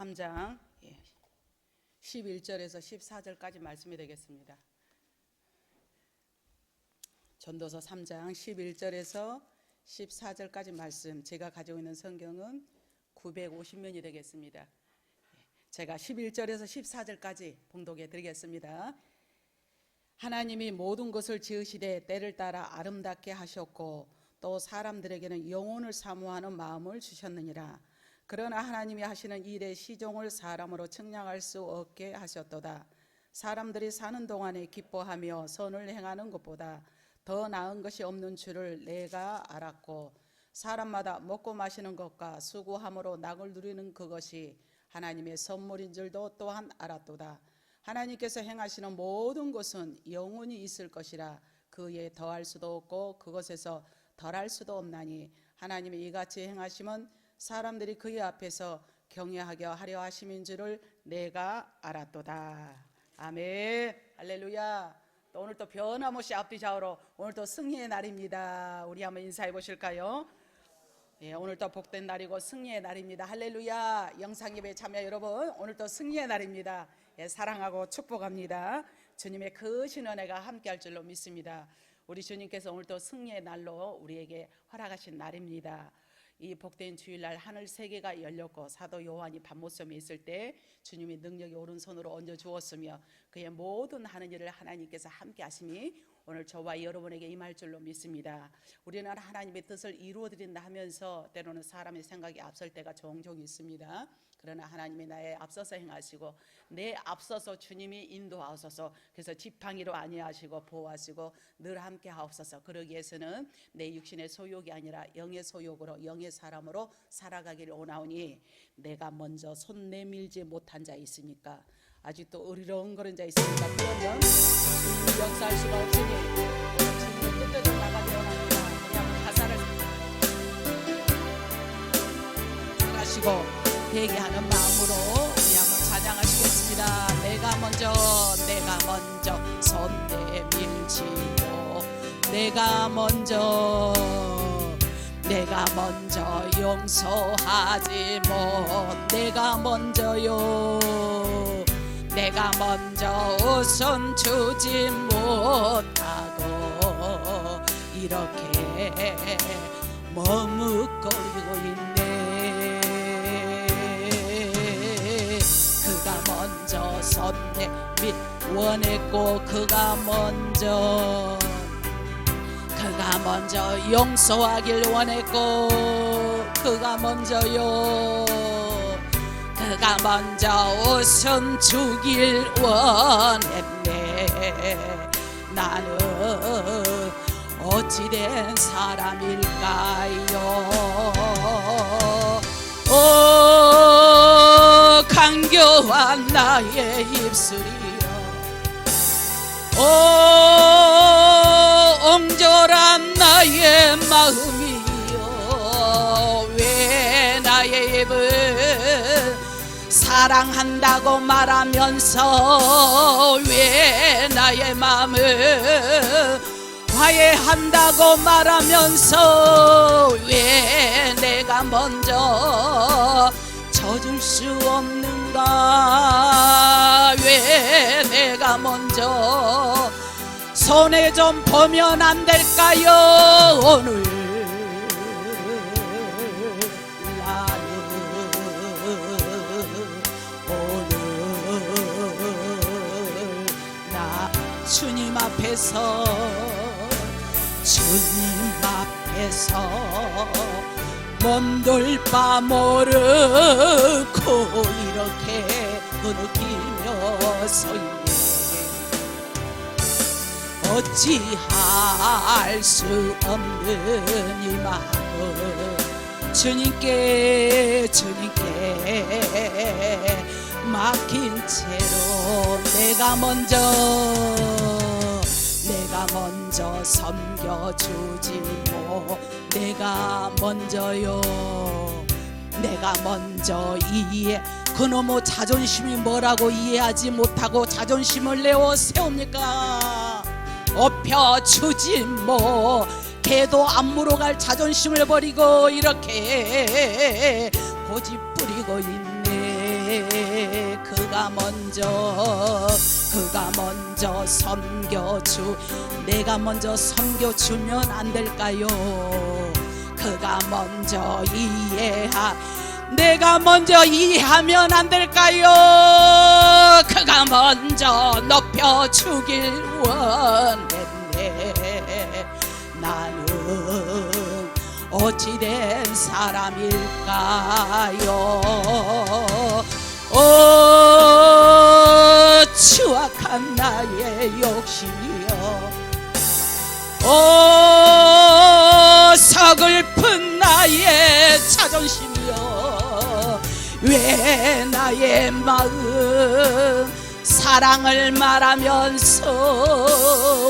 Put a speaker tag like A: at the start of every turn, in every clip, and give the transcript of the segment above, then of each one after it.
A: 3장 11절에서 14절까지 말씀이 되겠습니다. 전도서 3장 11절에서 14절까지 말씀, 제가 가지고 있는 성경은 950면이 되겠습니다. 제가 11절에서 14절까지 봉독해 드리겠습니다. 하나님이 모든 것을 지으시되 때를 따라 아름답게 하셨고 또 사람들에게는 영혼을 사모하는 마음을 주셨느니라. 그러나 하나님이 하시는 일의 시종을 사람으로 측량할 수 없게 하셨도다. 사람들이 사는 동안에 기뻐하며 선을 행하는 것보다 더 나은 것이 없는 줄을 내가 알았고, 사람마다 먹고 마시는 것과 수고함으로 낙을 누리는 그것이 하나님의 선물인 줄도 또한 알았도다. 하나님께서 행하시는 모든 것은 영원히 있을 것이라 그에 더할 수도 없고 그것에서 덜할 수도 없나니, 하나님이 이같이 행하심은 사람들이 그의 앞에서 경외하게 하려 하심인 줄을 내가 알았도다. 아멘. 할렐루야. 또 오늘 또 변함없이 앞뒤 좌우로 오늘 또 승리의 날입니다. 우리 한번 인사해 보실까요? 오늘 또 복된 날이고 승리의 날입니다. 할렐루야. 영상예배 참여 여러분, 오늘 또 승리의 날입니다. 사랑하고 축복합니다. 주님의 크신 은혜가 함께할 줄로 믿습니다. 우리 주님께서 오늘 또 승리의 날로 우리에게 허락하신 날입니다. 이 복된 주일날 하늘 세 개가 열렸고 사도 요한이 밤모섬에 있을 때 주님이 능력이 오른손으로 얹어 주었으며 그의 모든 하는 일을 하나님께서 함께 하시니 오늘 저와 여러분에게 임할 줄로 믿습니다. 우리는 하나님의 뜻을 이루어드린다 하면서 때로는 사람의 생각이 앞설 때가 종종 있습니다. 그러나 하나님이 나의 앞서서 행하시고 내 앞서서 주님이 인도하소서. 그래서 지팡이로 아니하시고 보호하시고 늘 함께 하옵소서. 그러기 위해서는 내 육신의 소욕이 아니라 영의 소욕으로 영의 사람으로 살아가기를 원하오니, 내가 먼저 손 내밀지 못한 자 있습니까? 아직도 어리렁거린 자 있습니까? 그러면 주님이 역사할 수가 없으니 주님의 뜻대로 나가기를 원합니다. 우리 한번 가사를 하시고 회개하는 마음으로 우리 한번 찬양하시겠습니다. 내가 먼저 손 내밀지도, 내가 먼저 용서하지 못, 내가 먼저 우선 주지 못하고 이렇게 머뭇거리고 있네. 그가 먼저 선내밀 원했고 그가 먼저 용서하길 원했고 그가 먼저 우선 주길 원했네. 나는 어찌된 사람일까요? 오 간교한 나의 입술이여, 오 옹졸한 나의 마음이여, 왜 나의 입을 사랑한다고 말하면서 왜 나의 마음을 화해한다고 말하면서 왜 내가 먼저 져줄 수 없는가? 왜 내가 먼저 손에 좀 보면 안 될까요? 오늘 나 주님 앞에서 몸둘 바 모르고 이렇게 흐느끼며 서 있네. 어찌할 수 없는 이 마음을 주님께 맡긴 채로 내가 먼저 섬겨주지 못, 내가 먼저 이해, 그놈의 자존심이 뭐라고 이해하지 못하고 자존심을 내어 세웁니까? 업혀주지 못, 개도 안 물어갈 자존심을 버리고 이렇게 고집 부리고 있네. 그가 먼저 섬겨주 내가 먼저 섬겨주면 안 될까요? 그가 먼저 내가 먼저 이해하면 안 될까요? 그가 먼저 높여주길 원했네. 나는 어찌된 사람일까요? 추악한 나의 욕심이여, 서글픈 나의 자존심이여, 왜 나의 마음 사랑을 말하면서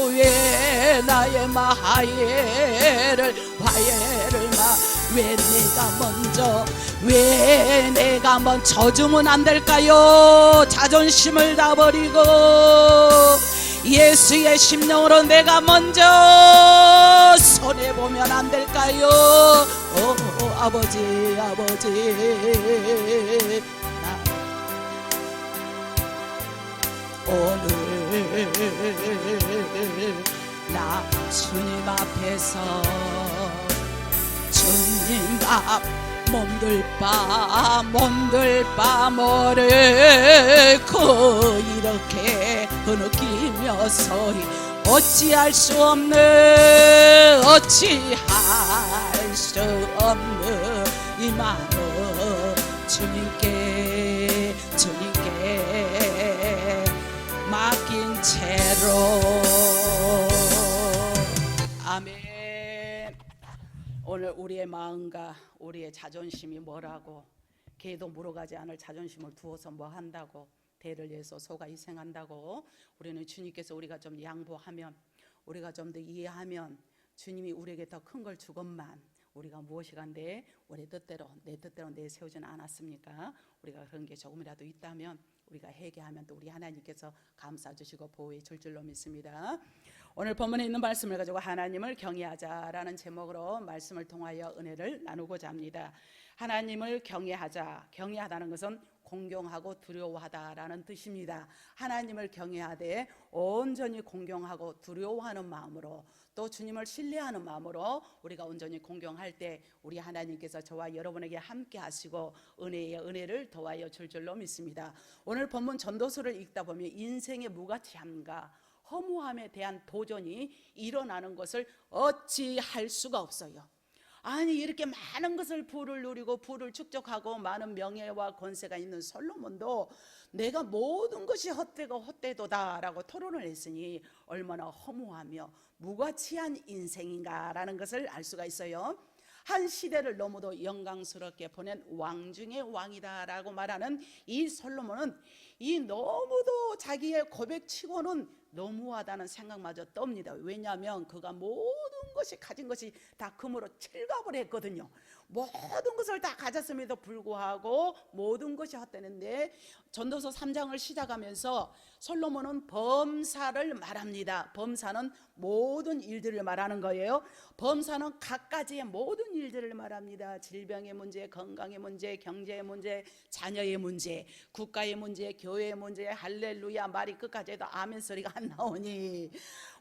A: 왜 나의 화해를 왜 내가 먼저 주면 안 될까요? 자존심을 다 버리고 예수의 심령으로 내가 먼저 손해보면 안 될까요? 아버지 오늘 나 주님 앞에서 주님 앞 몸둘 바 모르고 이렇게 흐느끼며 서리 어찌할 수 없는 이 마음을 주님께 맡긴 채로. 아멘. 오늘 우리의 마음과 우리의 자존심이 뭐라고, 개도 물어가지 않을 자존심을 두어서 뭐 한다고, 대를 위해서 소가 희생한다고. 우리는 주님께서 우리가 좀 양보하면, 우리가 좀 더 이해하면 주님이 우리에게 더 큰 걸 주건만 우리가 무엇이간데 우리 뜻대로 내 뜻대로 내세우지는 않았습니까? 우리가 그런 게 조금이라도 있다면 우리가 회개하면 또 우리 하나님께서 감싸 주시고 보호해 줄 줄로 믿습니다. 오늘 본문에 있는 말씀을 가지고 하나님을 경외하자라는 제목으로 말씀을 통하여 은혜를 나누고자 합니다. 하나님을 경외하다는 것은 공경하고 두려워하다라는 뜻입니다. 하나님을 경외하되 온전히 공경하고 두려워하는 마음으로, 또 주님을 신뢰하는 마음으로 우리가 온전히 공경할 때 우리 하나님께서 저와 여러분에게 함께 하시고 은혜를 더하여 줄 줄로 믿습니다. 오늘 본문 전도서를 읽다 보면 인생의 무가치함과 허무함에 대한 도전이 일어나는 것을 어찌할 수가 없어요. 아니, 이렇게 많은 것을 부를 누리고 부를 축적하고 많은 명예와 권세가 있는 솔로몬도 내가 모든 것이 헛되도다라고 토론을 했으니 얼마나 허무하며 무가치한 인생인가라는 것을 알 수가 있어요. 한 시대를 너무도 영광스럽게 보낸 왕 중의 왕이다라고 말하는 이 솔로몬은 이 너무도 자기의 고백치고는 너무하다는 생각마저 떱니다. 왜냐하면 그가 모든 것이 가진 것이 다 금으로 칠갑을 했거든요. 모든 것을 다 가졌음에도 불구하고 모든 것이 헛되는데, 전도서 3장을 시작하면서 솔로몬은 범사를 말합니다. 범사는 모든 일들을 말하는 거예요. 범사는 각가지의 모든 일들을 말합니다. 질병의 문제, 건강의 문제, 경제의 문제, 자녀의 문제, 국가의 문제, 교회의 문제. 할렐루야 말이 끝까지 해도 아멘 소리가 안 나오니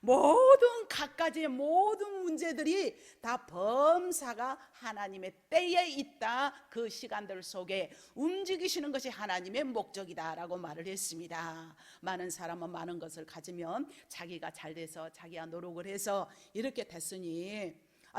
A: 모든 각가지의 모든 문제들이 다 범사가 하나님의 때에 있다. 그 시간들 속에 움직이시는 것이 하나님의 목적이다라고 말을 했습니다. 많은 사람은 많은 것을 가지면 자기가 잘 돼서 자기가 노력을 해서 이렇게 됐으니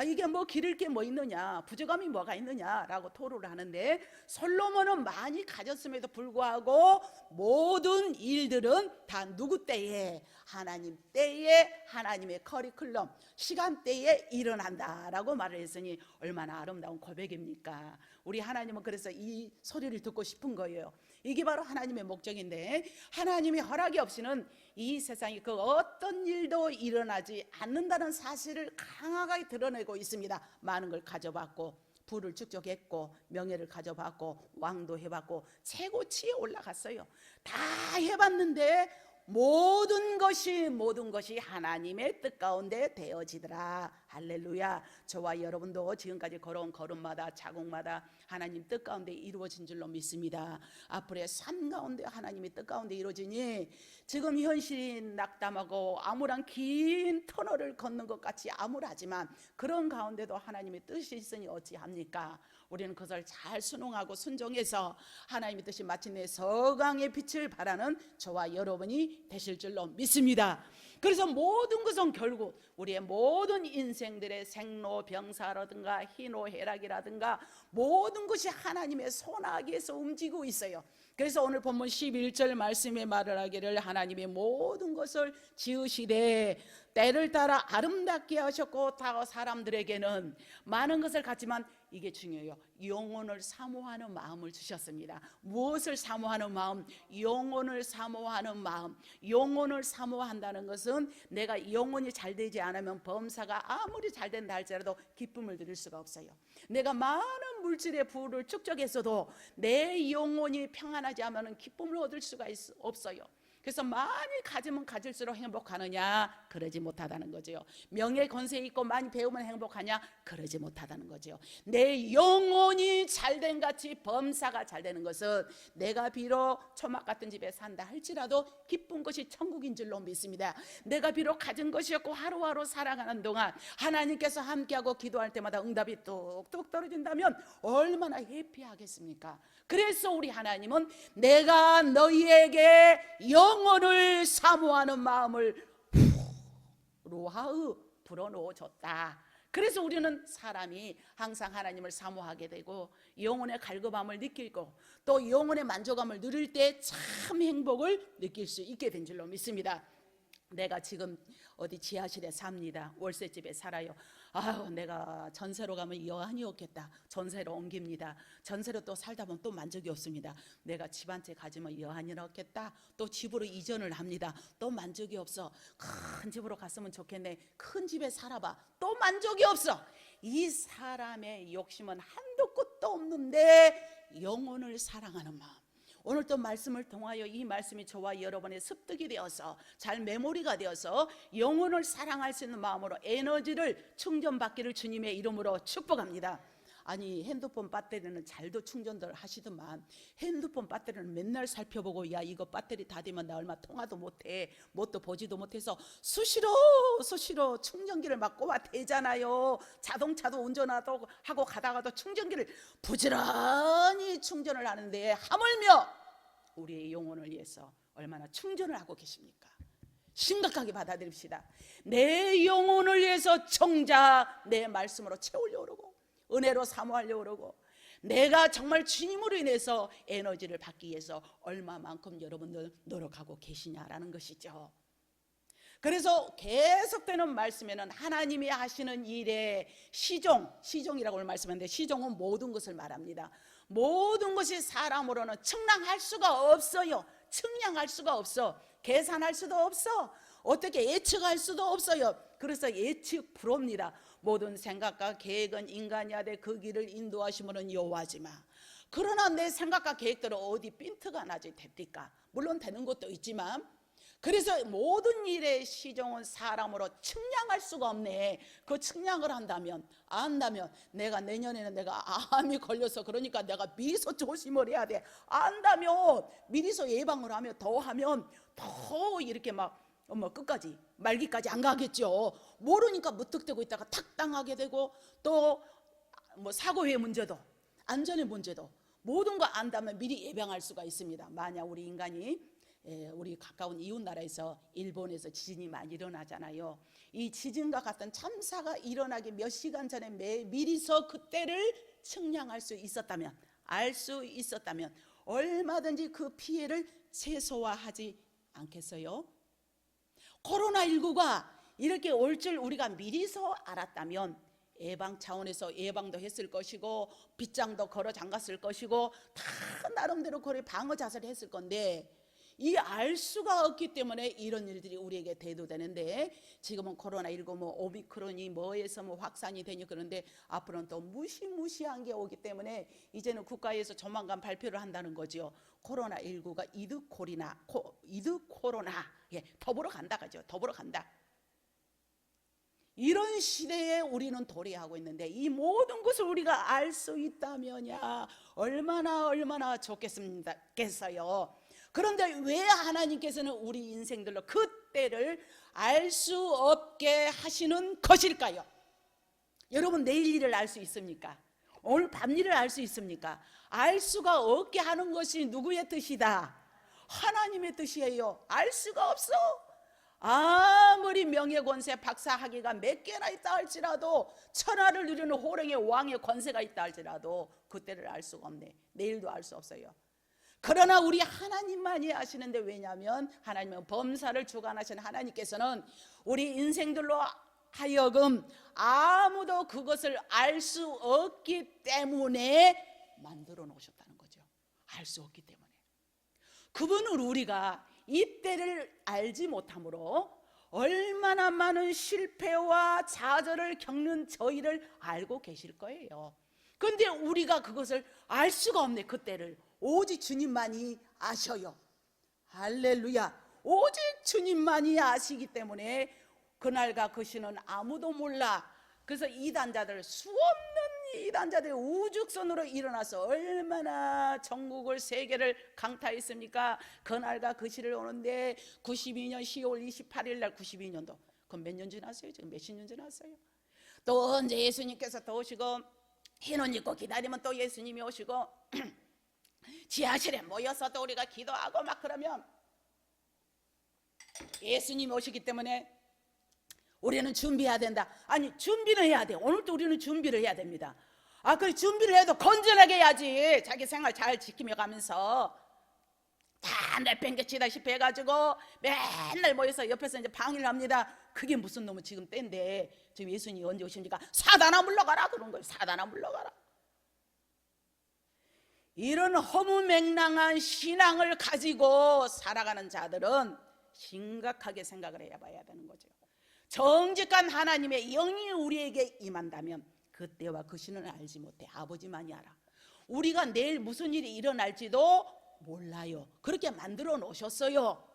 A: 이게 뭐 기를 게 뭐 있느냐, 부족함이 뭐가 있느냐라고 토로를 하는데, 솔로몬은 많이 가졌음에도 불구하고 모든 일들은 다 누구 때에? 하나님 때에, 하나님의 커리큘럼 시간대에 일어난다라고 말을 했으니 얼마나 아름다운 고백입니까? 우리 하나님은 그래서 이 소리를 듣고 싶은 거예요. 이게 바로 하나님의 목적인데, 하나님의 허락이 없이는 이 세상에 그 어떤 일도 일어나지 않는다는 사실을 강하게 드러내고 있습니다. 많은 걸 가져봤고 부를 축적했고 명예를 가져봤고 왕도 해봤고 최고치에 올라갔어요. 다 해봤는데 모든 것이 하나님의 뜻 가운데 되어지더라 할렐루야. 저와 여러분도 지금까지 걸어온 걸음마다 자국마다 하나님 뜻 가운데 이루어진 줄로 믿습니다. 앞으로의 삶 가운데 하나님의 뜻 가운데 이루어지니 지금 현실이 낙담하고 암울한 긴 터널을 걷는 것 같이 암울하지만 그런 가운데도 하나님의 뜻이 있으니 어찌합니까? 우리는 그것을 잘 순응하고 순종해서 하나님의 뜻이 마침내 서강의 빛을 발하는 저와 여러분이 되실 줄로 믿습니다. 그래서 모든 것은 결국 우리의 모든 인생들의 생로병사라든가 희노애락이라든가 모든 것이 하나님의 손아귀에서 움직이고 있어요. 그래서 오늘 본문 11절 말씀에 말을 하기를 하나님의 모든 것을 지으시되 때를 따라 아름답게 하셨고 다 사람들에게는 많은 것을 갖지만 이게 중요해요. 영혼을 사모하는 마음을 주셨습니다. 무엇을 사모하는 마음? 영혼을 사모하는 마음. 영혼을 사모한다는 것은 내가 영혼이 잘 되지 않으면 범사가 아무리 잘 된다 할지라도 기쁨을 누릴 수가 없어요. 내가 많은 물질의 부를 축적했어도 내 영혼이 평안하지 않으면 기쁨을 얻을 수가 없어요. 그래서 많이 가지면 가질수록 행복하느냐? 그러지 못하다는 거죠. 명예 권세 있고 많이 배우면 행복하냐? 그러지 못하다는 거죠. 내 영혼이 잘된 같이 범사가 잘 되는 것은 내가 비록 초막 같은 집에 산다 할지라도 기쁜 것이 천국인 줄로 믿습니다. 내가 비록 가진 것이 없고 하루하루 살아가는 동안 하나님께서 함께하고 기도할 때마다 응답이 뚝뚝 떨어진다면 얼마나 해피하겠습니까? 그래서 우리 하나님은 내가 너희에게 영혼을 사모하는 마음을 로하의 불어넣어 줬다. 그래서 우리는 사람이 항상 하나님을 사모하게 되고 영혼의 갈급함을 느끼고 또 영혼의 만족감을 누릴 때 참 행복을 느낄 수 있게 된 줄로 믿습니다. 내가 지금 어디 지하실에 삽니다. 월세집에 살아요. 아유, 내가 전세로 가면 여한이 없겠다. 전세로 옮깁니다. 전세로 또 살다 보면 또 만족이 없습니다. 내가 집 한 채 가지면 여한이 없겠다. 또 집으로 이전을 합니다. 또 만족이 없어. 큰 집으로 갔으면 좋겠네. 큰 집에 살아봐. 또 만족이 없어. 이 사람의 욕심은 한도 끝도 없는데 영혼을 사랑하는 마음. 오늘 또 말씀을 통하여 이 말씀이 저와 여러분의 습득이 되어서 잘 메모리가 되어서 영혼을 사랑할 수 있는 마음으로 에너지를 충전받기를 주님의 이름으로 축복합니다. 아니, 핸드폰 배터리는 잘도 충전들 하시더만 핸드폰 배터리는 맨날 살펴보고 야 이거 배터리 다 되면 나 얼마 통화도 못해 뭣도 보지도 못해서 수시로 충전기를 막 꼽아 대잖아요. 자동차도 운전하고 하고 가다가도 충전기를 부지런히 충전을 하는데 하물며 우리의 영혼을 위해서 얼마나 충전을 하고 계십니까? 심각하게 받아들입시다. 내 영혼을 위해서 정작 내 말씀으로 채우려고 그러고 은혜로 사모하려고 그러고 내가 정말 주님으로 인해서 에너지를 받기 위해서 얼마만큼 여러분들 노력하고 계시냐라는 것이죠. 그래서 계속되는 말씀에는 하나님이 하시는 일의 시종이라고 말씀하는데 시종은 모든 것을 말합니다. 모든 것이 사람으로는 측량할 수가 없어요. 측량할 수가 없어. 계산할 수도 없어. 어떻게 예측할 수도 없어요. 그래서 예측 불허입니다. 모든 생각과 계획은 인간이 하되 그 길을 인도하시면은 여호와지만 그러나 내 생각과 계획대로 어디 핀트가 나지 됩니까? 물론 되는 것도 있지만 그래서 모든 일의 시종은 사람으로 측량할 수가 없네. 그 측량을 안다면 내가 내년에는 내가 암이 걸려서 그러니까 내가 미리서 조심을 해야 돼. 안다면 미리서 예방을 하면 더 이렇게 막 끝까지 말기까지 안 가겠죠. 모르니까 무턱대고 있다가 탁 당하게 되고 또 사고의 문제도 안전의 문제도 모든 거 안다면 미리 예방할 수가 있습니다. 만약 우리 인간이 우리 가까운 이웃 나라에서 일본에서 지진이 많이 일어나잖아요. 이 지진과 같은 참사가 일어나기 몇 시간 전에 미리서 그때를 측량할 수 있었다면 알 수 있었다면 얼마든지 그 피해를 최소화하지 않겠어요? 코로나19가 이렇게 올 줄 우리가 미리서 알았다면 예방 차원에서 예방도 했을 것이고 빗장도 걸어 잠갔을 것이고 다 나름대로 거리 방어 자세를 했을 건데 이 알 수가 없기 때문에 이런 일들이 우리에게 대두되는데 지금은 코로나19 오미크론이 뭐에서 확산이 되니 그런데 앞으로는 또 무시무시한 게 오기 때문에 이제는 국가에서 조만간 발표를 한다는 거죠. 코로나19가 이드 코로나 더불어 간다 가죠. 더불어 간다. 이런 시대에 우리는 도래하고 있는데 이 모든 것을 우리가 알 수 있다면야 얼마나 좋겠습니까요? 그런데 왜 하나님께서는 우리 인생들로 그 때를 알 수 없게 하시는 것일까요? 여러분, 내일 일을 알 수 있습니까? 오늘 밤 일을 알 수 있습니까? 알 수가 없게 하는 것이 누구의 뜻이다? 하나님의 뜻이에요. 알 수가 없어. 아무리 명예권세 박사학위가 몇 개나 있다 할지라도, 천하를 누리는 호령의 왕의 권세가 있다 할지라도 그때를 알 수가 없네. 내일도 알 수 없어요. 그러나 우리 하나님만이 아시는데, 왜냐하면 하나님은 범사를 주관하신 하나님께서는 우리 인생들로 하여금 아무도 그것을 알 수 없기 때문에 만들어 놓으셨다는 거죠. 알 수 없기 때문에. 그분은 우리가 이때를 알지 못함으로 얼마나 많은 실패와 좌절을 겪는 저희를 알고 계실 거예요. 그런데 우리가 그것을 알 수가 없네. 그때를 오직 주님만이 아셔요. 할렐루야. 오직 주님만이 아시기 때문에 그날과 그 시는 아무도 몰라. 그래서 이단자들, 수없는 이단자들이 우죽선으로 일어나서 얼마나 전국을 세계를 강타했습니까? 그날과 그 시를 오는데 92년 10월 28일 날 92년도, 그럼 몇 년 지났어요? 지금 몇십 년 지났어요? 또 언제 예수님께서 또 오시고, 흰 옷 입고 기다리면 또 예수님이 오시고 지하실에 모여서 또 우리가 기도하고 막 그러면 예수님이 오시기 때문에 우리는 준비해야 된다. 아니, 준비는 해야 돼. 오늘도 우리는 준비를 해야 됩니다. 그 준비를 해도 건전하게 해야지. 자기 생활 잘 지키며 가면서 다 내팽개치다시피 해가지고 맨날 모여서 옆에서 이제 방해를 합니다. 그게 무슨 놈은 지금 때인데, 지금 예수님이 언제 오십니까? 사단아 물러가라 그런 거예요. 사단아 물러가라. 이런 허무맹랑한 신앙을 가지고 살아가는 자들은 심각하게 생각을 해봐야 되는 거죠. 정직한 하나님의 영이 우리에게 임한다면 그때와 그 시는 알지 못해. 아버지만이 알아. 우리가 내일 무슨 일이 일어날지도 몰라요. 그렇게 만들어 놓으셨어요.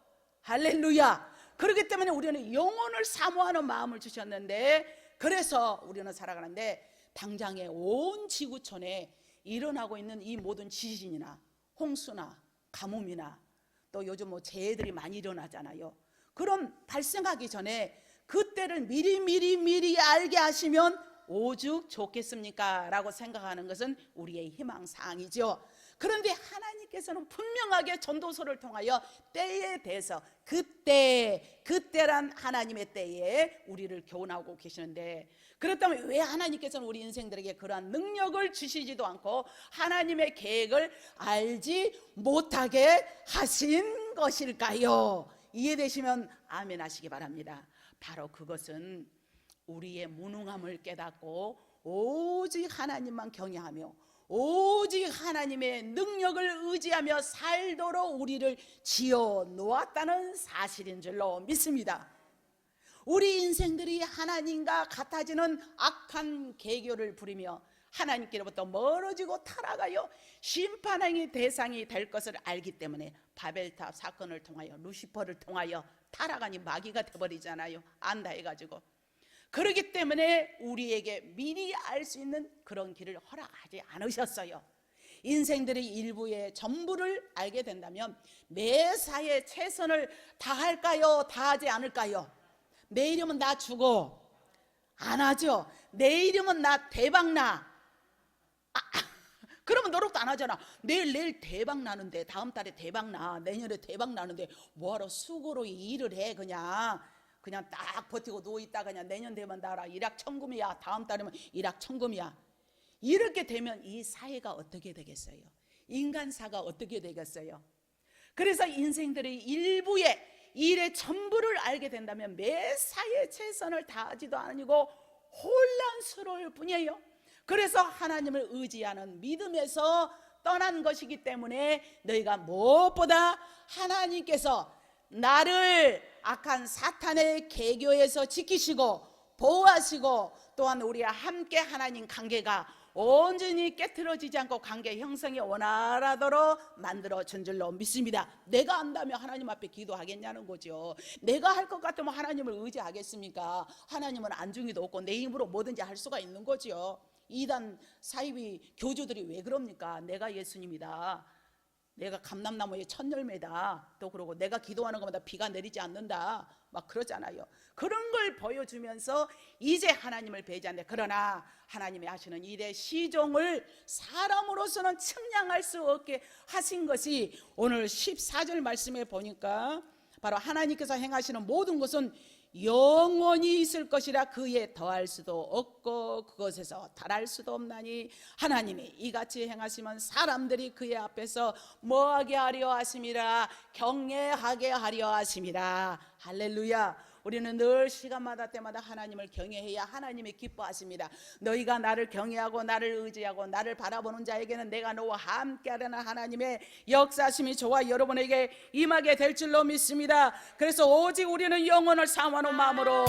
A: 할렐루야. 그렇기 때문에 우리는 영혼을 사모하는 마음을 주셨는데, 그래서 우리는 살아가는데, 당장에 온 지구촌에 일어나고 있는 이 모든 지진이나 홍수나 가뭄이나 또 요즘 뭐 재해들이 많이 일어나잖아요. 그럼 발생하기 전에 그때를 미리 알게 하시면 오죽 좋겠습니까? 라고 생각하는 것은 우리의 희망사항이죠. 그런데 하나님께서는 분명하게 전도서를 통하여 때에 대해서, 그때란 하나님의 때에 우리를 교훈하고 계시는데, 그렇다면 왜 하나님께서는 우리 인생들에게 그러한 능력을 주시지도 않고 하나님의 계획을 알지 못하게 하신 것일까요? 이해되시면 아멘 하시기 바랍니다. 바로 그것은 우리의 무능함을 깨닫고 오직 하나님만 경외하며 오직 하나님의 능력을 의지하며 살도록 우리를 지어 놓았다는 사실인 줄로 믿습니다. 우리 인생들이 하나님과 같아지는 악한 계교를 부리며 하나님께로부터 멀어지고 타락하여 심판의 대상이 될 것을 알기 때문에 바벨탑 사건을 통하여, 루시퍼를 통하여 타락하니 마귀가 돼버리잖아요. 안다 해가지고. 그렇기 때문에 우리에게 미리 알 수 있는 그런 길을 허락하지 않으셨어요. 인생들의 일부의 전부를 알게 된다면 매사에 최선을 다할까요? 다하지 않을까요? 내일이면 나 죽어. 안 하죠. 내일이면 나 대박나. 그러면 노력도 안 하잖아. 내일 대박 나는데, 다음 달에 대박 나, 내년에 대박 나는데 뭐하러 수고로 일을 해. 그냥 딱 버티고 누워있다가 그냥 내년 되면 나라 일확천금이야. 다음 달이면 일확천금이야. 이렇게 되면 이 사회가 어떻게 되겠어요? 인간사가 어떻게 되겠어요? 그래서 인생들의 일부의 일의 전부를 알게 된다면 매사에 최선을 다하지도 아니고 혼란스러울 뿐이에요. 그래서 하나님을 의지하는 믿음에서 떠난 것이기 때문에 너희가 무엇보다 하나님께서 나를 악한 사탄의 계교에서 지키시고 보호하시고, 또한 우리와 함께 하나님 관계가 온전히 깨트려지지 않고 관계 형성이 원활하도록 만들어준 줄로 믿습니다. 내가 안다면 하나님 앞에 기도하겠냐는 거죠. 내가 할 것 같으면 하나님을 의지하겠습니까? 하나님은 안중이도 없고 내 힘으로 뭐든지 할 수가 있는 거죠. 이단 사이비 교주들이 왜 그럽니까? 내가 예수님이다, 내가 감람나무의 첫 열매다, 또 그러고 내가 기도하는 것마다 비가 내리지 않는다, 막 그러잖아요. 그런 걸 보여주면서 이제 하나님을 배제한다. 그러나 하나님이 하시는 일의 시종을 사람으로서는 측량할 수 없게 하신 것이 오늘 14절 말씀에 보니까 바로 하나님께서 행하시는 모든 것은 영원히 있을 것이라 그에 더할 수도 없고 그것에서 달할 수도 없나니 하나님이 이같이 행하시면 사람들이 그의 앞에서 뭐하게 하려 하심이라, 경외하게 하려 하심이라. 할렐루야. 우리는 늘 시간마다 때마다 하나님을 경외해야 하나님이 기뻐하십니다. 너희가 나를 경외하고 나를 의지하고 나를 바라보는 자에게는 내가 너와 함께하려는 하나님의 역사심이 저와 여러분에게 임하게 될 줄로 믿습니다. 그래서 오직 우리는 영혼을 사모하는 마음으로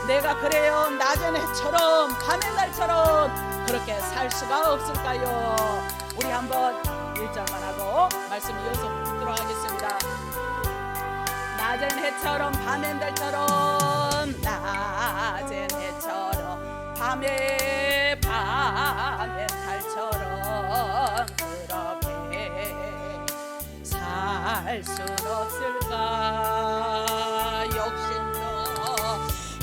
A: 내가 그래요 낮은 해처럼 밤의 날처럼 그렇게 살 수가 없을까요? 우리 한번 1절만 하고 말씀 이어서 듣도록 하겠습니다. 낮은 해처럼 밤의 달처럼, 낮은 해처럼 밤의 달처럼 그렇게 살 순 없을까?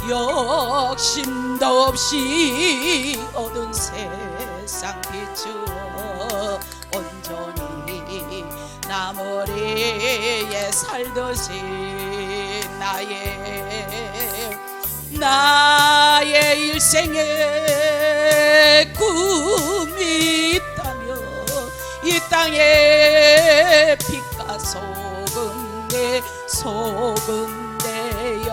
A: 욕심도 없이 어두운 세상 비추어 온전히 나무리에 살듯이 나의 일생에 꿈이 있다면 이 땅에 빛과 소금내요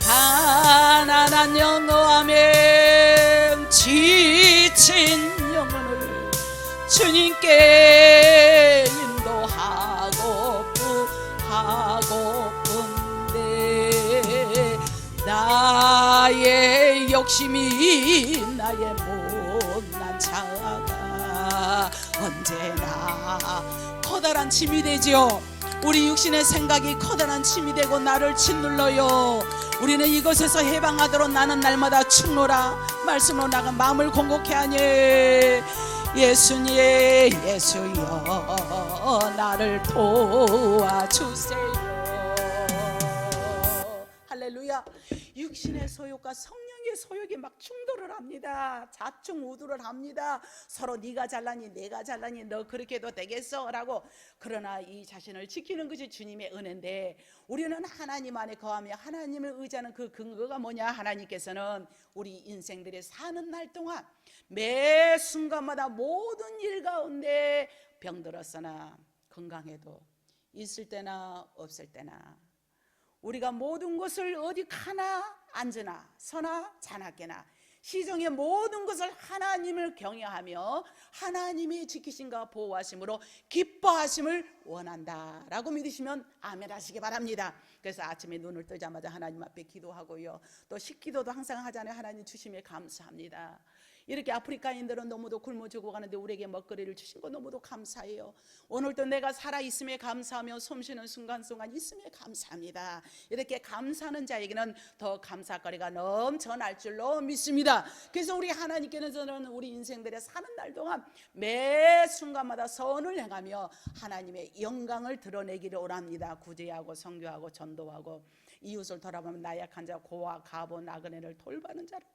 A: 가난한 영혼함에 지친 영혼을 주님께 인도하고픈데 나의 욕심이 나의 못난 자아가 언제나 커다란 짐이 되지요. 우리 육신의 생각이 커다란 짐이 되고 나를 짓눌러요. 우리는 이것에서 해방하도록 나는 날마다 축노라 말씀으로 나가 마음을 공곡해 하니 예수님 예수여 나를 도와주세요. 할렐루야. 육신의 소욕과 성령의 소욕이 막 충돌을 합니다. 좌충우돌을 합니다. 서로 네가 잘나니 내가 잘나니 너 그렇게 해도 되겠어 라고. 그러나 이 자신을 지키는 것이 주님의 은혜인데 우리는 하나님 안에 거하며 하나님을 의지하는 그 근거가 뭐냐? 하나님께서는 우리 인생들이 사는 날 동안 매 순간마다 모든 일 가운데 병들었으나 건강해도 있을 때나 없을 때나 우리가 모든 것을 어디 가나 앉으나 서나 자나깨나 시종의 모든 것을 하나님을 경외하며 하나님이 지키신가 보호하심으로 기뻐하심을 원한다라고 믿으시면 아멘 하시기 바랍니다. 그래서 아침에 눈을 뜨자마자 하나님 앞에 기도하고요. 또 식기도도 항상 하잖아요. 하나님 주심에 감사합니다. 이렇게 아프리카인들은 너무도 굶어 죽어가는데 우리에게 먹거리를 주신 거 너무도 감사해요. 오늘도 내가 살아있음에 감사하며 숨쉬는 순간순간 있음에 감사합니다. 이렇게 감사하는 자에게는 더 감사거리가 넘쳐날 줄로 믿습니다. 그래서 우리 하나님께서는 우리 인생들의 사는 날 동안 매 순간마다 선을 행하며 하나님의 영광을 드러내기를 원합니다. 구제하고 선교하고 전도하고 이웃을 돌아보며 나약한 자 고아 가보 나그네를 돌보는 자를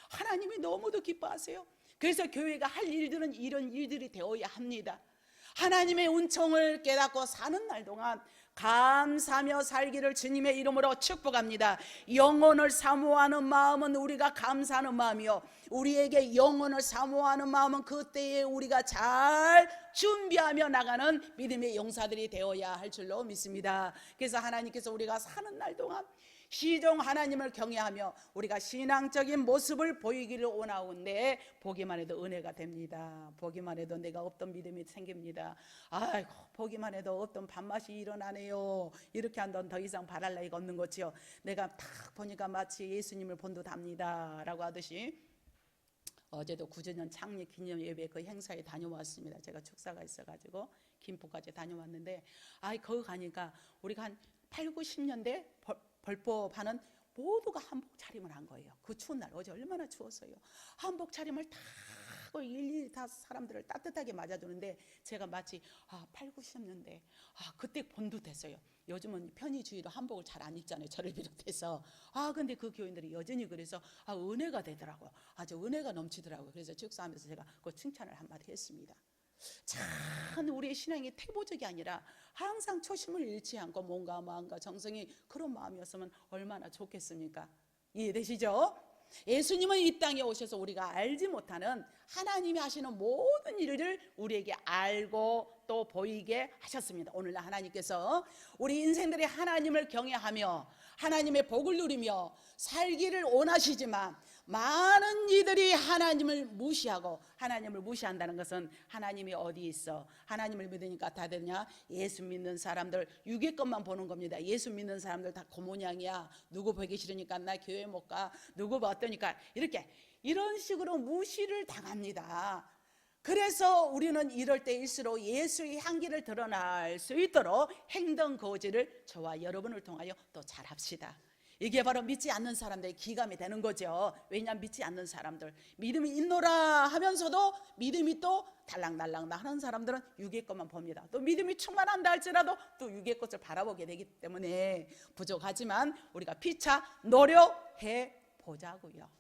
A: 하나님이 너무도 기뻐하세요. 그래서 교회가 할 일들은 이런 일들이 되어야 합니다. 하나님의 은총을 깨닫고 사는 날 동안 감사하며 살기를 주님의 이름으로 축복합니다. 영혼을 사모하는 마음은 우리가 감사하는 마음이요, 우리에게 영혼을 사모하는 마음은 그때에 우리가 잘 준비하며 나가는 믿음의 용사들이 되어야 할 줄로 믿습니다. 그래서 하나님께서 우리가 사는 날 동안 시종 하나님을 경외하며 우리가 신앙적인 모습을 보이기를 원하는데 보기만 해도 은혜가 됩니다. 보기만 해도 내가 없던 믿음이 생깁니다. 아이고 보기만 해도 없던 밥맛이 일어나네요. 이렇게 한다면 더 이상 바랄 나위가 없는 거지요. 내가 딱 보니까 마치 예수님을 본 듯합니다 라고 하듯이 어제도 9주년 창립 기념 예배 그 행사에 다녀왔습니다. 제가 축사가 있어가지고 김포까지 다녀왔는데, 거기 가니까 우리가 한 8, 90년대 벌법하는 모두가 한복 차림을 한 거예요. 그 추운 날, 어제 얼마나 추웠어요. 한복 차림을 다 하고 일일이 다 사람들을 따뜻하게 맞아주는데, 제가 마치 8, 90년대 그때 본 듯했어요. 요즘은 편의주의로 한복을 잘 안 입잖아요, 저를 비롯해서. 근데 그 교인들이 여전히 그래서 은혜가 되더라고요. 아주 은혜가 넘치더라고요. 그래서 축사하면서 제가 그 칭찬을 한마디 했습니다. 참 우리의 신앙이 태보적이 아니라 항상 초심을 잃지 않고 몸과 마음과 정성이 그런 마음이었으면 얼마나 좋겠습니까? 이해되시죠? 예수님은 이 땅에 오셔서 우리가 알지 못하는 하나님이 하시는 모든 일을 우리에게 알고 또 보이게 하셨습니다. 오늘날 하나님께서 우리 인생들이 하나님을 경외하며 하나님의 복을 누리며 살기를 원하시지만, 많은 이들이 하나님을 무시하고, 하나님을 무시한다는 것은 하나님이 어디 있어? 하나님을 믿으니까 다 되냐? 예수 믿는 사람들 육의 것만 보는 겁니다. 예수 믿는 사람들 다 고모냥이야. 누구 보기 싫으니까 나 교회 못 가. 누구 봤더니까 이런 식으로 무시를 당합니다. 그래서 우리는 이럴 때일수록 예수의 향기를 드러날 수 있도록 행동 거지를 저와 여러분을 통하여 또 잘합시다. 이게 바로 믿지 않는 사람들의 기감이 되는 거죠. 왜냐하면 믿지 않는 사람들, 믿음이 있노라 하면서도 믿음이 또 달랑달랑 하는 사람들은 육의 것만 봅니다. 또 믿음이 충만한다 할지라도 또 육의 것을 바라보게 되기 때문에 부족하지만 우리가 피차 노력해 보자고요.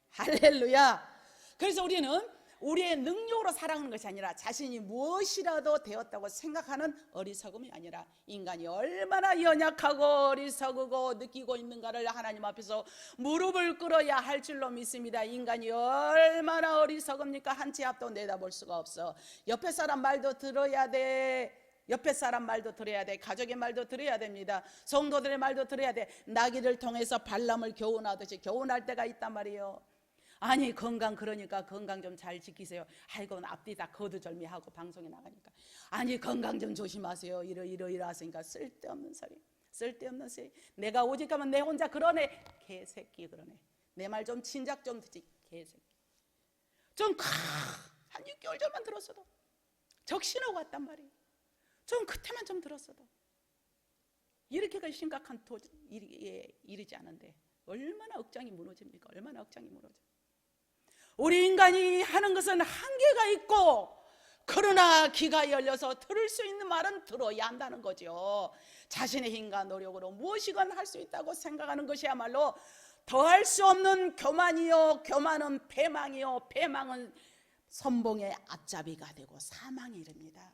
A: 할렐루야. 그래서 우리는 우리의 능력으로 살아가는 것이 아니라 자신이 무엇이라도 되었다고 생각하는 어리석음이 아니라, 인간이 얼마나 연약하고 어리석고 느끼고 있는가를 하나님 앞에서 무릎을 꿇어야 할 줄로 믿습니다. 인간이 얼마나 어리석습니까? 한 치 앞도 내다볼 수가 없어. 옆에 사람 말도 들어야 돼. 옆에 사람 말도 들어야 돼. 가족의 말도 들어야 됩니다. 성도들의 말도 들어야 돼. 나귀를 통해서 발람을 교훈하듯이 교훈할 때가 있단 말이에요. 그러니까 건강 좀 잘 지키세요. 앞뒤 다 거두절미하고 방송에 나가니까 건강 좀 조심하세요. 이러하시니까 쓸데없는 소리. 내가 오직 하면 내 혼자 그러네. 개새끼 그러네. 내 말 좀 진작 좀 듣지. 개새끼. 한 6개월 전만 들었어도 적신하고 왔단 말이에요. 그때만 좀 들었어도 이렇게까지 심각한 일에 이르지 않은데 얼마나 억장이 무너집니까? 얼마나 억장이 무너져. 우리 인간이 하는 것은 한계가 있고, 그러나 귀가 열려서 들을 수 있는 말은 들어야 한다는 거죠. 자신의 힘과 노력으로 무엇이건 할 수 있다고 생각하는 것이야말로 더할 수 없는 교만이요, 교만은 패망이요, 패망은 선봉의 앞잡이가 되고 사망에 이릅니다.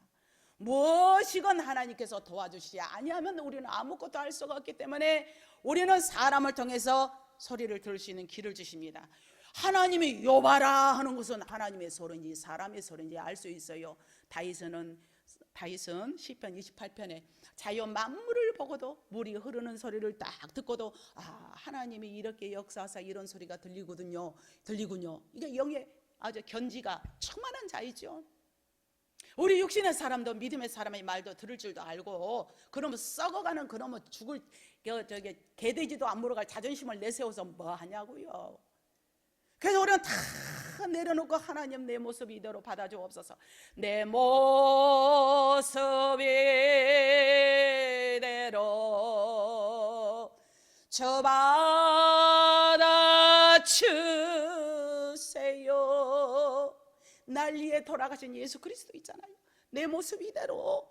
A: 무엇이건 하나님께서 도와주시지 아니하면 우리는 아무것도 할 수가 없기 때문에 우리는 사람을 통해서 소리를 들을 수 있는 길을 주십니다. 하나님이 여봐라 하는 것은 하나님의 소리인지 사람의 소리인지 알 수 있어요. 다윗은 시편 28편에 자연 만물을 보고도 물이 흐르는 소리를 딱 듣고도 하나님이 이렇게 역사하사 이런 소리가 들리군요. 이게 영의 아주 견지가 충만한 자이죠. 우리 육신의 사람도 믿음의 사람의 말도 들을 줄도 알고, 그러면 썩어가는 그러면 죽을 개돼지도 안 물어갈 자존심을 내세워서 뭐 하냐고요. 그래서 우리는 다 내려놓고 하나님 내 모습 이대로 받아주옵소서. 내 모습 이대로 저 받아주세요. 날 위해 돌아가신 예수 그리스도 있잖아요. 내 모습 이대로.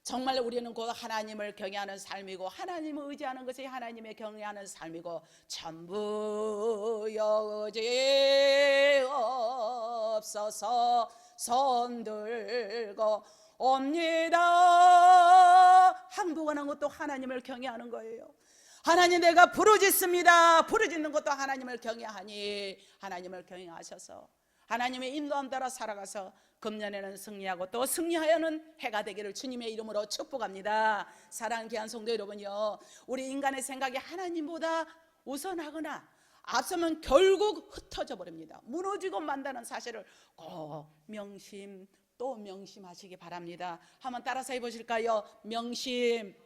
A: 정말 우리는 곧 하나님을 경외하는 삶이고, 하나님을 의지하는 것이 하나님의 경외하는 삶이고, 전부 여지 없어서 손들고 옵니다. 항복하는 것도 하나님을 경외하는 거예요. 하나님 내가 부르짖습니다. 부르짖는 것도 하나님을 경외하니 하나님을 경외하셔서 하나님의 인도함 따라 살아가서 금년에는 승리하고 또 승리하여는 해가 되기를 주님의 이름으로 축복합니다. 사랑하는 귀한 성도 여러분요, 우리 인간의 생각이 하나님보다 우선하거나 앞서면 결국 흩어져 버립니다. 무너지고 만다는 사실을 꼭 명심 또 명심하시기 바랍니다. 한번 따라서 해보실까요? 명심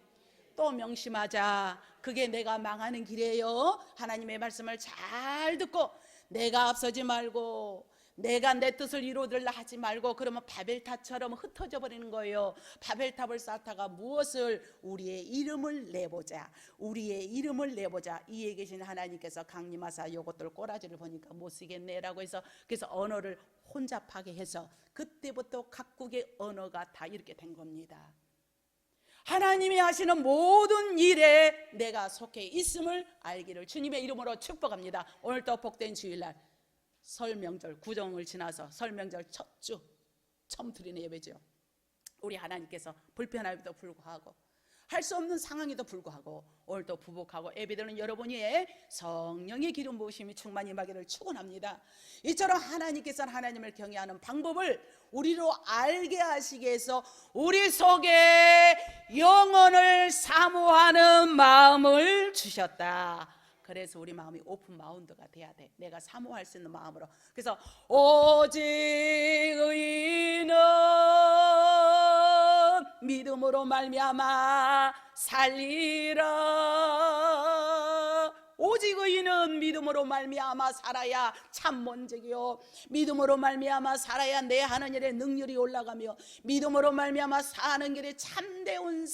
A: 또 명심하자. 그게 내가 망하는 길이에요. 하나님의 말씀을 잘 듣고 내가 앞서지 말고 내가 내 뜻을 이루어들라 하지 말고, 그러면 바벨탑처럼 흩어져 버리는 거예요. 바벨탑을 쌓다가 무엇을? 우리의 이름을 내보자, 우리의 이름을 내보자. 이에 계신 하나님께서 강림하사 요것들 꼬라지를 보니까 못 쓰겠네라고 해서, 그래서 언어를 혼잡하게 해서 그때부터 각국의 언어가 다 이렇게 된 겁니다. 하나님이 하시는 모든 일에 내가 속해 있음을 알기를 주님의 이름으로 축복합니다. 오늘도 복된 주일날 설 명절 구정을 지나서 설 명절 첫 주 처음 드리는 예배죠. 우리 하나님께서 불편함에도 불구하고 할 수 없는 상황에도 불구하고 오늘도 부복하고 예배드리는 여러분이 성령의 기름 부으심이 충만히 임하기를 축원합니다. 이처럼 하나님께서는 하나님을 경외하는 방법을 우리로 알게 하시기 위해서 우리 속에 영혼을 사모하는 마음을 주셨다. 그래서 우리 마음이 오픈 마운드가 돼야 돼. 내가 사모할 수 있는 마음으로. 그래서 오직 의인은 믿음으로 말미암아 살리라. 오직 의인은 믿음으로 말미암아 살아야 참 문제기요, 믿음으로 말미암아 살아야 내 하는 일에 능률이 올라가며 믿음으로 말미암아 사는 길이 참된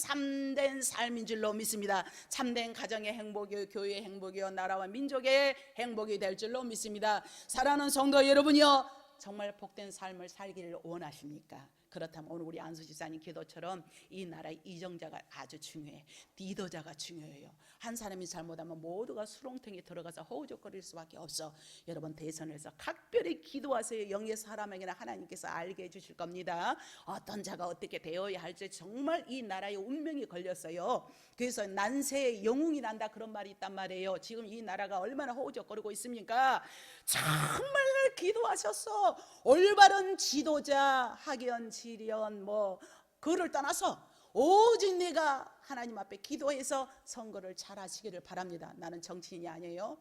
A: 삶인 줄로 믿습니다. 참된 가정의 행복이요, 교회의 행복이요, 나라와 민족의 행복이 될 줄로 믿습니다. 사랑하는 성도 여러분이요, 정말 복된 삶을 살기를 원하십니까? 그렇다면 오늘 우리 안수 집사님 기도처럼 이 나라의 이정자가 아주 중요해. 리더자가 중요해요. 한 사람이 잘못하면 모두가 수렁탱이 들어가서 허우적거릴 수밖에 없어. 여러분 대선에서 각별히 기도하세요. 영의 사람에게는 하나님께서 알게 해주실 겁니다. 어떤 자가 어떻게 되어야 할지 정말 이 나라의 운명이 걸렸어요. 그래서 난세에 영웅이 난다 그런 말이 있단 말이에요. 지금 이 나라가 얼마나 허우적거리고 있습니까? 정말 기도하셨어. 올바른 지도자, 학연, 지련 그를 떠나서 오직 내가 하나님 앞에 기도해서 선거를 잘 하시기를 바랍니다. 나는 정치인이 아니에요.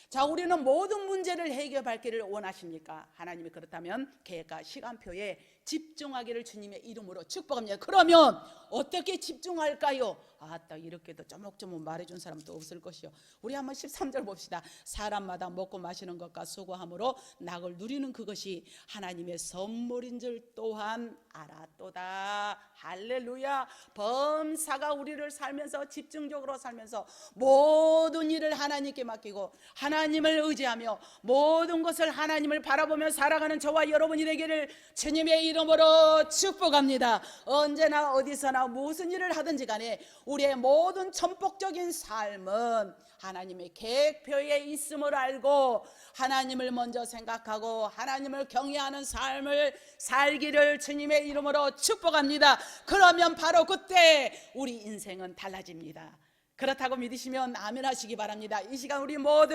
A: 자, 우리는 모든 문제를 해결받기를 원하십니까? 하나님이 그렇다면 계획과 시간표에 집중하기를 주님의 이름으로 축복합니다. 그러면 어떻게 집중할까요? 딱 이렇게도 쪼목쪼목 말해준 사람도 없을 것이요. 우리 한번 13절 봅시다. 사람마다 먹고 마시는 것과 수고함으로 낙을 누리는 그것이 하나님의 선물인 줄 또한 알았도다. 할렐루야. 범사가 우리를 살면서 집중적으로 살면서 모든 일을 하나님께 맡기고 하나님을 의지하며 모든 것을 하나님을 바라보며 살아가는 저와 여러분이 되기를 주님의 이름으로 축복합니다. 언제나 어디서나 무슨 일을 하든지 간에 우리의 모든 전폭적인 삶은 하나님의 계획표에 있음을 알고 하나님을 먼저 생각하고 하나님을 경외하는 삶을 살기를 주님의 이름으로 축복합니다. 그러면 바로 그때 우리 인생은 달라집니다. 그렇다고 믿으시면 아멘 하시기 바랍니다. 이 시간 우리 모두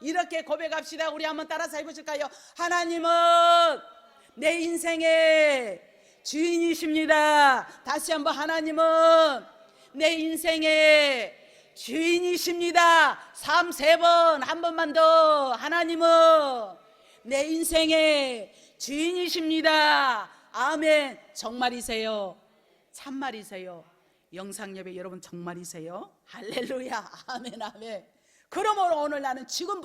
A: 이렇게 고백합시다. 우리 한번 따라서 해보실까요? 하나님은 내 인생의 주인이십니다. 다시 한번, 하나님은 내 인생의 주인이십니다. 3번, 한 번만 더. 하나님은 내 인생의 주인이십니다. 아멘. 정말이세요? 참말이세요? 영상예배 여러분 정말이세요? 할렐루야. 아멘 아멘. 그러므로 오늘 나는 지금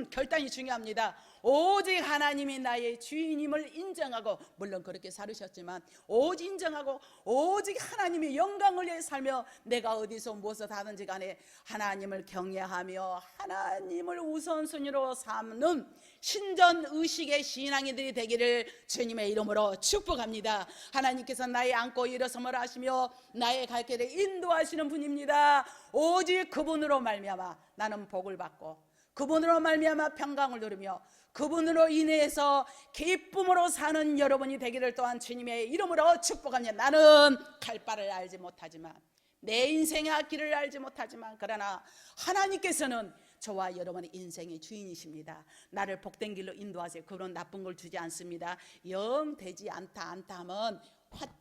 A: 결단이 중요합니다. 오직 하나님이 나의 주인임을 인정하고, 물론 그렇게 살으셨지만 오직 인정하고 오직 하나님의 영광을 위해 살며 내가 어디서 무엇을 하든지 간에 하나님을 경외하며 하나님을 우선순위로 삼는 신전의식의 신앙인들이 되기를 주님의 이름으로 축복합니다. 하나님께서 나의 안고 일어섬을 하시며 나의 갈 길을 인도하시는 분입니다. 오직 그분으로 말미암아 나는 복을 받고 그분으로 말미암아 평강을 누리며 그분으로 인해서 기쁨으로 사는 여러분이 되기를 또한 주님의 이름으로 축복합니다. 나는 갈 바를 알지 못하지만, 내 인생의 앞길을 알지 못하지만, 그러나 하나님께서는 저와 여러분의 인생의 주인이십니다. 나를 복된 길로 인도하세요. 그런 나쁜 걸 주지 않습니다. 영 되지 않다 하면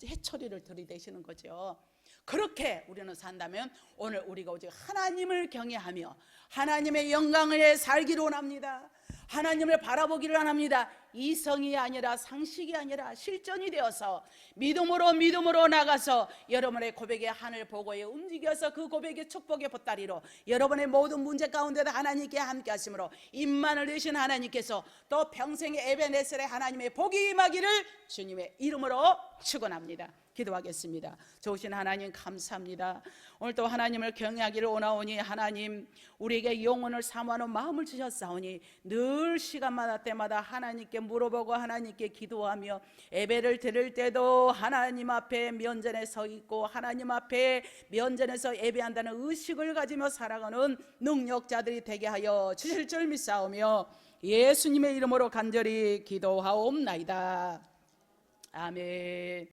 A: 해처리를 들이대시는 거죠. 그렇게 우리는 산다면 오늘 우리가 오직 하나님을 경외하며 하나님의 영광을 해 살기를 원합니다. 하나님을 바라보기를 원합니다. 이성이 아니라 상식이 아니라 실전이 되어서 믿음으로 나가서 여러분의 고백의 하늘 보고에 움직여서 그 고백의 축복의 보따리로 여러분의 모든 문제 가운데도 하나님께 함께 하심으로 임만을 내신 하나님께서 또 평생의 에베네셀의 하나님의 복이 임하기를 주님의 이름으로 축원합니다. 기도하겠습니다. 좋으신 하나님 감사합니다. 오늘 또 하나님을 경외하기를 원하오니 하나님 우리에게 영혼을 사모하는 마음을 주셨사오니 늘 시간마다 때마다 하나님께 물어보고 하나님께 기도하며 예배를 드릴 때도 하나님 앞에 면전에 서 있고 하나님 앞에 면전에서 예배한다는 의식을 가지며 살아가는 능력자들이 되게 하여 주실 줄 믿사오며 예수님의 이름으로 간절히 기도하옵나이다. 아멘.